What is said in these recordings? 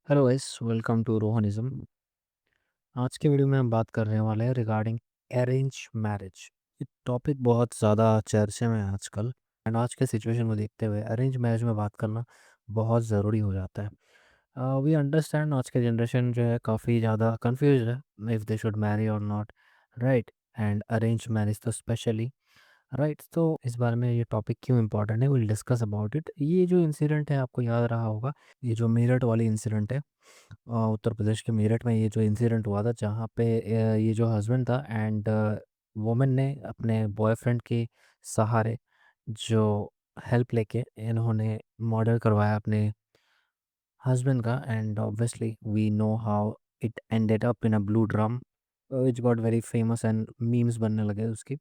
Hello guys, welcome to Rohanism. आज के video में हम बात करने वाले हैं रिगार्डिंग अरेंज मैरिज। ये टॉपिक बहुत ज़्यादा चर्चे में है आजकल। एंड आज के सिचुएशन को देखते हुए अरेंज मैरिज में बात करना बहुत ज़रूरी हो जाता है। वी अंडरस्टैंड आज के जनरेशन जो है काफ़ी ज़्यादा कंफ्यूज है इफ़ दे शुड मैरी और not, right. And arrange marriage तो स्पेशली, राइट। तो इस बारे में ये टॉपिक क्यों इंपॉर्टेंट है, विल डिस्कस अबाउट इट। ये जो इंसिडेंट है आपको याद रहा होगा, ये जो मेरठ वाली इंसिडेंट है, उत्तर प्रदेश के मेरठ में ये जो इंसिडेंट हुआ था, जहाँ पे ये जो हस्बैंड था एंड वुमन ने अपने बॉयफ्रेंड के सहारे जो हेल्प लेके इन्होंने मर्डर करवाया अपने हस्बैंड का। And obviously we know how it ended up in a blue drum which got very famous and memes बनने लगे उसकी।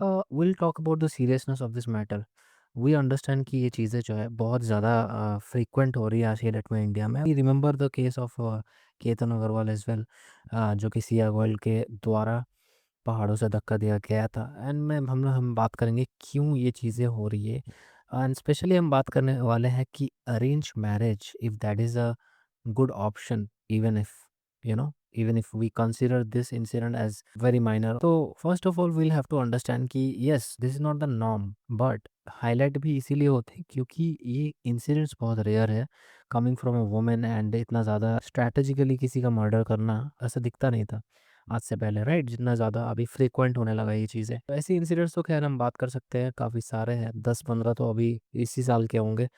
Will talk about the seriousness of this matter. We understand कि ये चीज़ें जो है बहुत ज़्यादा फ्रीक्वेंट हो रही है आज के डेट में इंडिया में। We remember the case of Ketan Agarwal as well, जो कि सिया गोयल के द्वारा पहाड़ों से धक्का दिया गया था। एंड मैं हम बात करेंगे क्यों ये चीज़ें हो रही है। एंड स्पेशली हम बात करने वाले हैं कि arrange marriage, if that is a good option, even if you know even if we consider this incident as very minor. So first of all we'll have to understand कि yes, this is not the norm, but highlight भी इसीलिए होते हैं क्योंकि ये incidents बहुत rare है coming from a woman, and इतना ज़्यादा strategically किसी का मर्डर करना ऐसा दिखता नहीं था आज से पहले, राइट। जितना ज़्यादा अभी फ्रीक्वेंट होने लगा ये चीज़ें, तो ऐसे इंसिडेंट्स तो खैर हम बात कर सकते हैं, काफ़ी सारे हैं, 10-15 तो अभी इसी साल के होंगे,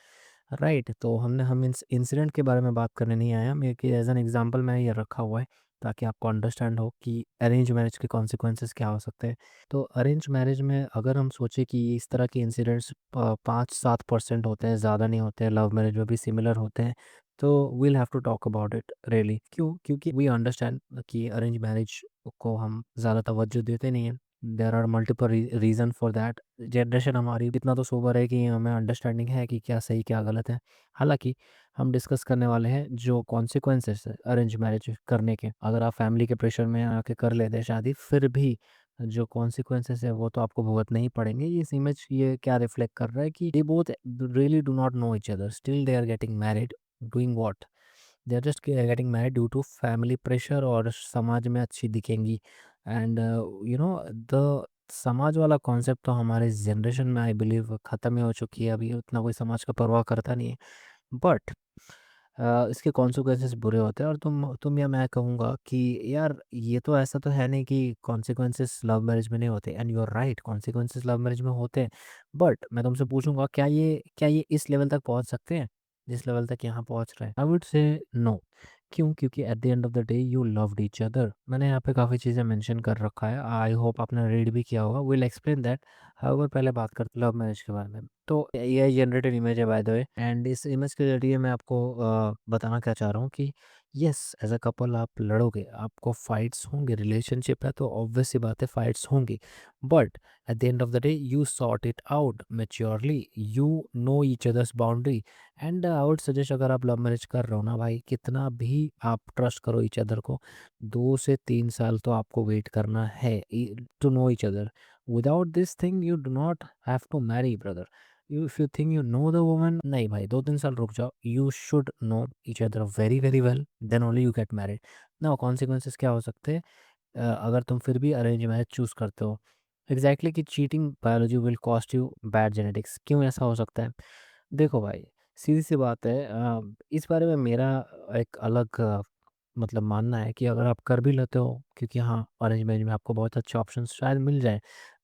राइट। तो हम इस इंसिडेंट के बारे में बात करने नहीं आया, मेरे कि एज एन एग्जांपल मैं ये रखा हुआ है ताकि आपको अंडरस्टैंड हो कि अरेंज मैरिज के कॉन्सिक्वेंसेस क्या हो सकते हैं। तो अरेंज मैरिज में अगर हम सोचें कि इस तरह के इंसिडेंट्स 5-7% होते हैं, ज़्यादा नहीं होते हैं, लव मैरिज में भी सिमिलर होते हैं। तो we'll have to talk about it really. क्यों? क्योंकि वी अंडरस्टैंड कि अरेंज मैरिज को हम ज़्यादा तवज्जो देते नहीं हैं। There are multiple reason for that. Generation हमारी इतना तो सोबर है कि हमें अंडरस्टैंडिंग है कि क्या सही क्या गलत है। हालाँकि हम डिस्कस करने वाले हैं जो कॉन्सिक्वेंसेस है अरेंज मैरिज करने के। अगर आप फैमिली के प्रेशर में आके कर लेते हैं शादी, फिर भी जो कॉन्सिक्वेंसेस है वो तो आपको भुगतने ही पड़ेंगे। इस इमेज ये क्या रिफ्लेक्ट कर रहा है कि they both really do not know each other, still they are getting married, doing what? They are just getting married due to family pressure और समाज में अच्छी दिखेंगी। एंड द समाज वाला कॉन्सेप्ट तो हमारे जनरेशन में आई बिलीव ख़त्म ही हो चुकी है, अभी उतना कोई समाज का परवाह करता नहीं है। बट इसके कॉन्सिक्वेंसेस बुरे होते हैं, और तुम या मैं कहूँगा कि यार ये तो ऐसा तो है नहीं कि कॉन्सिक्वेंसेस लव मैरिज में नहीं होते। And you are right, consequences love marriage में होते हैं। बट मैं तुमसे पूछूंगा, क्या ये इस लेवल तक पहुँच सकते हैं जिस लेवल तक यहाँ पहुँच रहे हैं? I would say no. क्यों? क्योंकि at the end of the day you loved each other. मैंने यहाँ पे काफ़ी चीज़ें मेंशन कर रखा है, आई होप आपने रीड भी किया होगा, विल एक्सप्लेन दैट। हाउएवर पहले बात करते लव मैरिज के बारे में। तो एआई जनरेटेड इमेज है बाय द वे, एंड इस इमेज के ज़रिए मैं आपको बताना क्या चाह रहा हूँ कि येस, एज़ अ कपल आप लड़ोगे, आपको फाइट्स होंगे, रिलेशनशिप है तो ऑब्वियस सी बात है फाइट्स होंगी। But at the end of the day you sort it out maturely, you know each others boundary. And I would suggest, अगर आप लव मैरिज कर रहे हो ना भाई, कितना भी आप ट्रस्ट करो ईच अदर को, 2 से 3 साल तो आपको वेट करना है to know each other. Without this thing you do not have to marry brother. If you think you know the woman, नहीं भाई, 2-3 साल रुक जाओ। You should know each other very very well, then only you get married. Now consequences क्या हो सकते हैं अगर तुम फिर भी अरेंज मैरिज चूज करते हो? एग्जैक्टली कि cheating biology will cost you bad genetics. क्यों ऐसा हो सकता है? देखो भाई, सीधी सी बात है, इस बारे में मेरा एक अलग मतलब मानना है कि अगर आप कर भी लेते हो, क्योंकि हाँ, अरेंज मैरिज में आपको बहुत अच्छे ऑप्शंस शायद मिल जाएँ,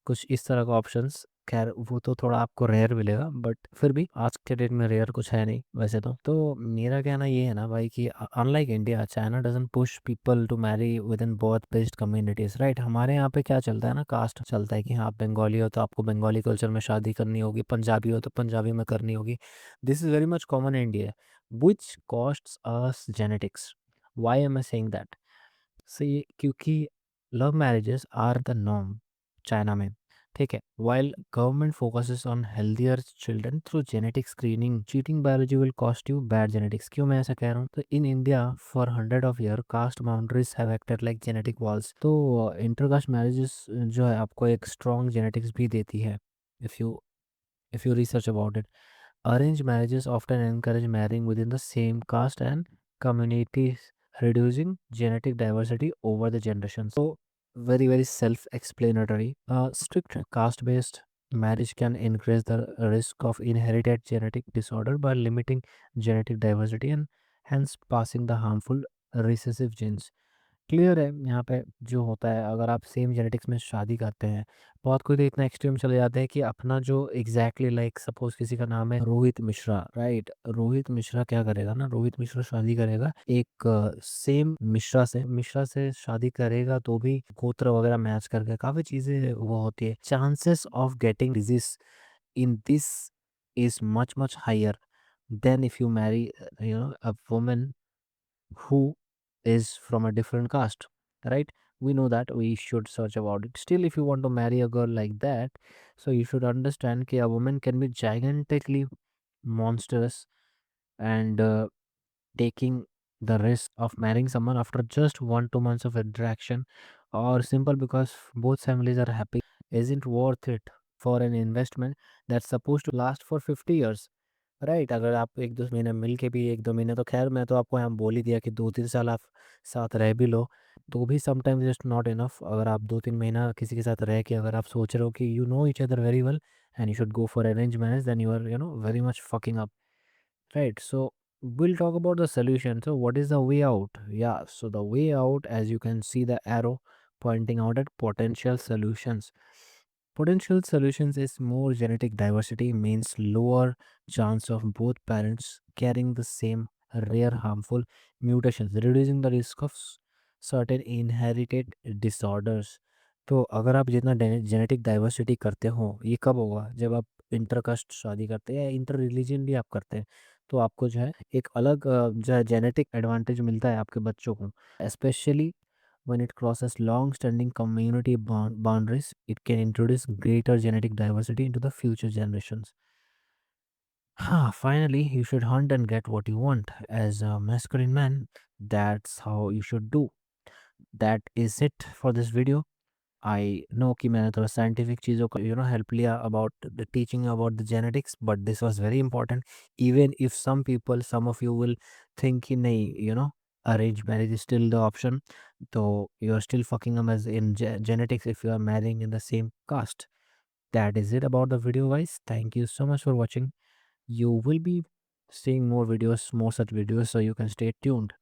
कुछ इस तरह का ऑप्शंस, खैर वो तो थोड़ा आपको रेयर मिलेगा, बट फिर भी आज के डेट में रेयर कुछ है नहीं वैसे तो। तो मेरा कहना ये है ना भाई कि unlike India, China doesn't push people to marry within birth based communities, right. हमारे यहाँ पे क्या चलता है ना, कास्ट चलता है कि हाँ, आप बंगाली हो तो आपको बंगाली कल्चर में शादी करनी होगी, पंजाबी हो तो पंजाबी में करनी होगी। This is very much common in India, which costs us genetics. Why am I saying that? See, क्योंकि love marriages are the norm China में, ठीक है। While government focuses on healthier children through genetic screening, cheating biology will cost you bad genetics. क्यों मैं ऐसा कह रहा हूँ? तो in India for 100 of year caste boundaries have acted like genetic walls. तो इंटरकास्ट मैरिजेस जो है आपको एक स्ट्रॉन्ग जेनेटिक्स भी देती है, if you research about it. Arranged marriages often encourage marrying within the same caste and communities, reducing genetic diversity over the generations. So very very self-explanatory. Strict caste-based marriage can increase the risk of inherited genetic disorder by limiting genetic diversity and hence passing the harmful recessive genes. Clear है यहाँ पे जो होता है अगर आप same genetics में शादी करते हैं, बहुत कोई तो इतना एक्सट्रीम चले जाते हैं कि अपना जो एग्जैक्टली लाइक सपोज किसी का नाम है रोहित मिश्रा, राइट? रोहित मिश्रा क्या करेगा ना, रोहित मिश्रा शादी करेगा एक सेम मिश्रा से शादी करेगा तो भी गोत्र वगैरह मैच करके काफ़ी चीज़ें वो होती है, chances of getting disease in this is much much higher than if you marry a woman who is from a different caste, right? We know that we should search about it. Still, if you want to marry a girl like that, so you should understand that a woman can be gigantically monstrous and taking the risk of marrying someone after just 1 2 months of interaction or simple because both families are happy isn't worth it for an investment that's supposed to last for 50 years. Right, अगर आप 1-2 महीने मिल के भी 1-2 महीने तो ख़ैर मैं तो आपको यहाँ बोल ही दिया कि 2-3 साल आप साथ रह भी लो, तो भी समटाइम्स जस्ट नॉट इनफ। अगर आप 2-3 महीना किसी के साथ रह के अगर आप सोच रहे हो कि you know each other very well and you should go for arrange marriage then you are very much fucking up, right? So we'll talk about the solution. So what is the way out? Yeah, so the way out, as you can see the arrow pointing out at potential solutions. Potential solutions is more genetic diversity means lower chance of both parents carrying the same rare harmful mutations, reducing the risk of certain inherited disorders. तो अगर आप जितना genetic diversity करते हो, ये कब होगा? जब आप इंटरकास्ट शादी करते हैं या इंटर रिलीजन भी आप करते हैं, तो आपको जो है एक अलग जो है जेनेटिक एडवांटेज मिलता है आपके बच्चों को, specially when it crosses long-standing community boundaries. It can introduce greater genetic diversity into the future generations. Finally, you should hunt and get what you want. As a masculine man, that's how you should do. That is it for this video. I know कि मैंने थोड़ा scientific चीज़ों का help लिया about the teaching about the genetics, but this was very important even if some of you will think कि नहीं, arrange marriage is still the option, तो you are still fucking um as in genetics if you are marrying in the same caste. That is it about the video, guys. Thank you so much for watching. You will be seeing more videos, more such videos, so you can stay tuned.